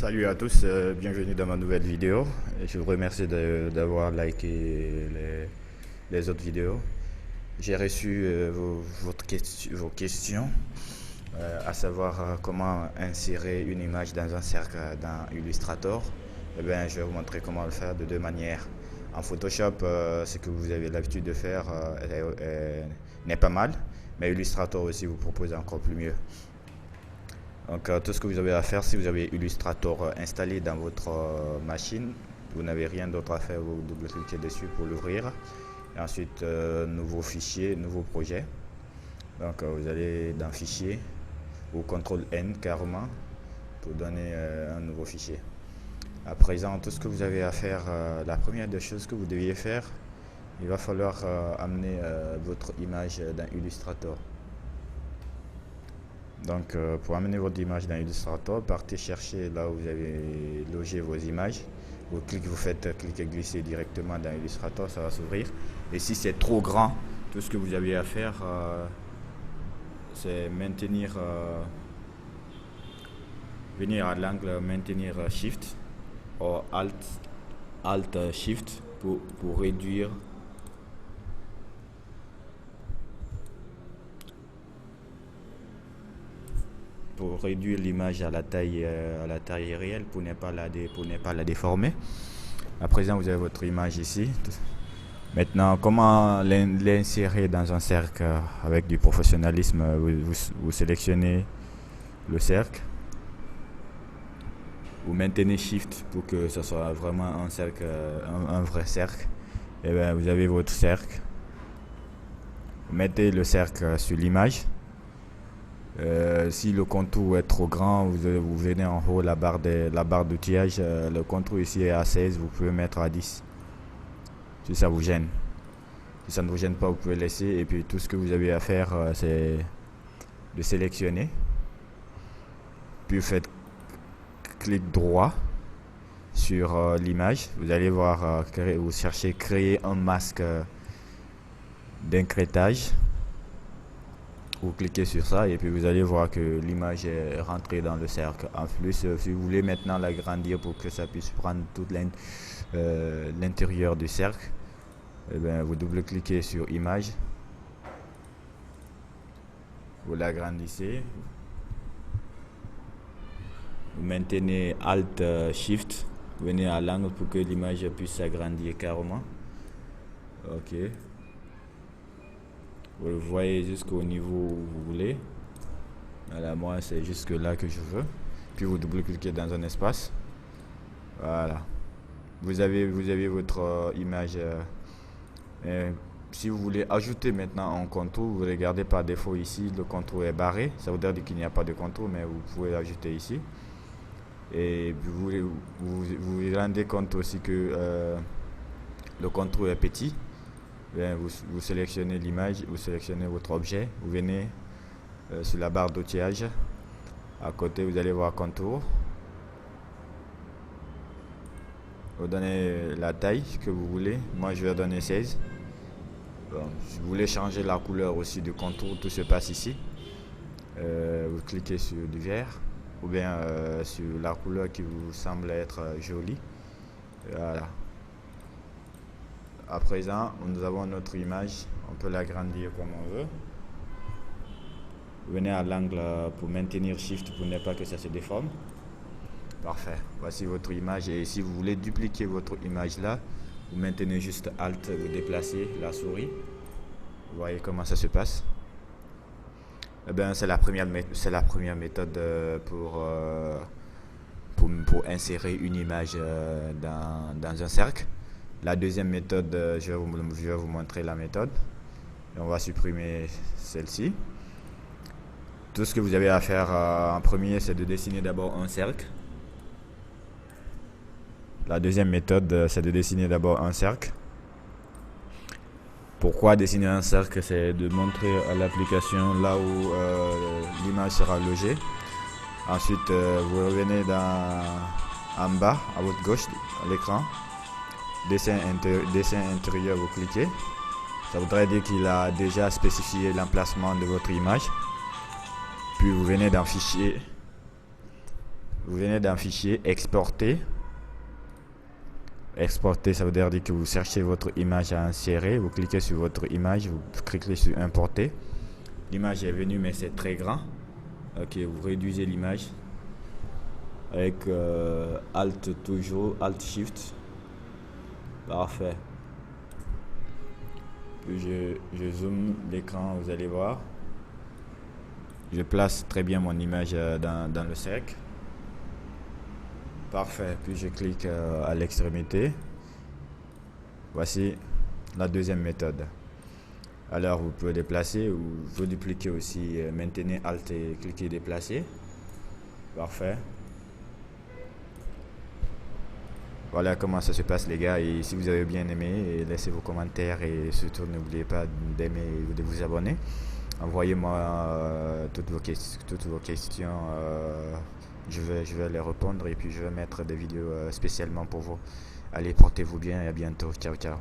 Salut à tous, bienvenue dans ma nouvelle vidéo. Et je vous remercie d'avoir liké les autres vidéos. J'ai reçu vos questions, à savoir comment insérer une image dans un cercle dans Illustrator. Eh bien, je vais vous montrer comment le faire de deux manières. En Photoshop, ce que vous avez l'habitude de faire n'est pas mal, mais Illustrator aussi vous propose encore plus mieux. Donc tout ce que vous avez à faire, si vous avez Illustrator installé dans votre machine, vous n'avez rien d'autre à faire, vous double-cliquez dessus pour l'ouvrir. Et ensuite, nouveau fichier, nouveau projet. Donc vous allez dans fichier ou CTRL N carrément pour donner un nouveau fichier. À présent, tout ce que vous avez à faire, la première des choses que vous deviez faire, il va falloir amener votre image dans Illustrator. Donc pour amener votre image dans Illustrator, partez chercher là où vous avez logé vos images. Vous faites cliquer glisser directement dans Illustrator, ça va s'ouvrir. Et si c'est trop grand, tout ce que vous avez à faire, c'est venir à l'angle maintenir Shift ou Alt Shift pour réduire l'image à la taille réelle pour ne pas la déformer. À présent, vous avez votre image ici. Maintenant, comment l'insérer dans un cercle avec du professionnalisme? Vous sélectionnez le cercle, vous maintenez Shift pour que ce soit vraiment un cercle, un vrai cercle. Et bien, vous avez votre cercle. Vous mettez le cercle sur l'image. Si le contour est trop grand, vous venez en haut, la barre d'outillage, le contour ici est à 16, vous pouvez mettre à 10 si ça vous gêne. Si ça ne vous gêne pas, vous pouvez laisser. Et puis tout ce que vous avez à faire, c'est de sélectionner, puis vous faites clic droit sur l'image. Vous allez voir, vous cherchez créer un masque d'incrétage. Vous cliquez sur ça et puis vous allez voir que l'image est rentrée dans le cercle. En plus, si vous voulez maintenant l'agrandir pour que ça puisse prendre toute l'intérieur du cercle, eh bien, vous double-cliquez sur image, vous l'agrandissez, vous maintenez Alt Shift, vous venez à l'angle pour que l'image puisse s'agrandir carrément. Ok. Vous le voyez jusqu'au niveau où vous voulez. Voilà, moi c'est jusque là que je veux. Puis vous double-cliquez dans un espace. Voilà. Vous avez votre image. Si vous voulez ajouter maintenant un contour, vous regardez par défaut ici, le contour est barré. Ça veut dire qu'il n'y a pas de contour, mais vous pouvez l'ajouter ici. Et vous vous rendez compte aussi que le contour est petit. Bien, vous sélectionnez l'image, vous sélectionnez votre objet, vous venez sur la barre d'outillage. À côté, vous allez voir contour. Vous donnez la taille que vous voulez. Moi, je vais donner 16. Bon, si vous voulez changer la couleur aussi du contour, tout se passe ici. Vous cliquez sur du vert ou bien sur la couleur qui vous semble être jolie. Voilà. À présent, nous avons notre image. On peut l'agrandir comme on veut. Vous venez à l'angle pour maintenir Shift pour ne pas que ça se déforme. Parfait. Voici votre image. Et si vous voulez dupliquer votre image là, vous maintenez juste Alt, vous déplacez la souris. Vous voyez comment ça se passe. Eh bien, c'est la première méthode pour insérer une image dans un cercle. La deuxième méthode, je vais vous montrer la méthode. Et on va supprimer celle-ci. Tout ce que vous avez à faire en premier, c'est de dessiner d'abord un cercle. La deuxième méthode, c'est de dessiner d'abord un cercle. Pourquoi dessiner un cercle? C'est de montrer à l'application là où l'image sera logée. Ensuite, vous revenez en bas, à votre gauche, à l'écran. Dessin intérieur, vous cliquez. Ça voudrait dire qu'il a déjà spécifié l'emplacement de votre image. Puis vous venez dans fichier, Vous venez d'un fichier, exporter. Exporter, ça veut dire que vous cherchez votre image à insérer. Vous cliquez sur votre image, vous cliquez sur importer. L'image est venue, mais c'est très grand. Ok, vous réduisez l'image avec Alt toujours, Alt Shift. Parfait. Puis je zoome l'écran, vous allez voir. Je place très bien mon image dans le cercle. Parfait. Puis je clique à l'extrémité. Voici la deuxième méthode. Alors vous pouvez déplacer ou vous dupliquer aussi. Maintenez Alt et cliquez déplacer. Parfait. Voilà comment ça se passe les gars, et si vous avez bien aimé, laissez vos commentaires et surtout n'oubliez pas d'aimer et de vous abonner. Envoyez-moi toutes vos questions, je vais les répondre et puis je vais mettre des vidéos spécialement pour vous. Allez, portez-vous bien et à bientôt. Ciao, ciao.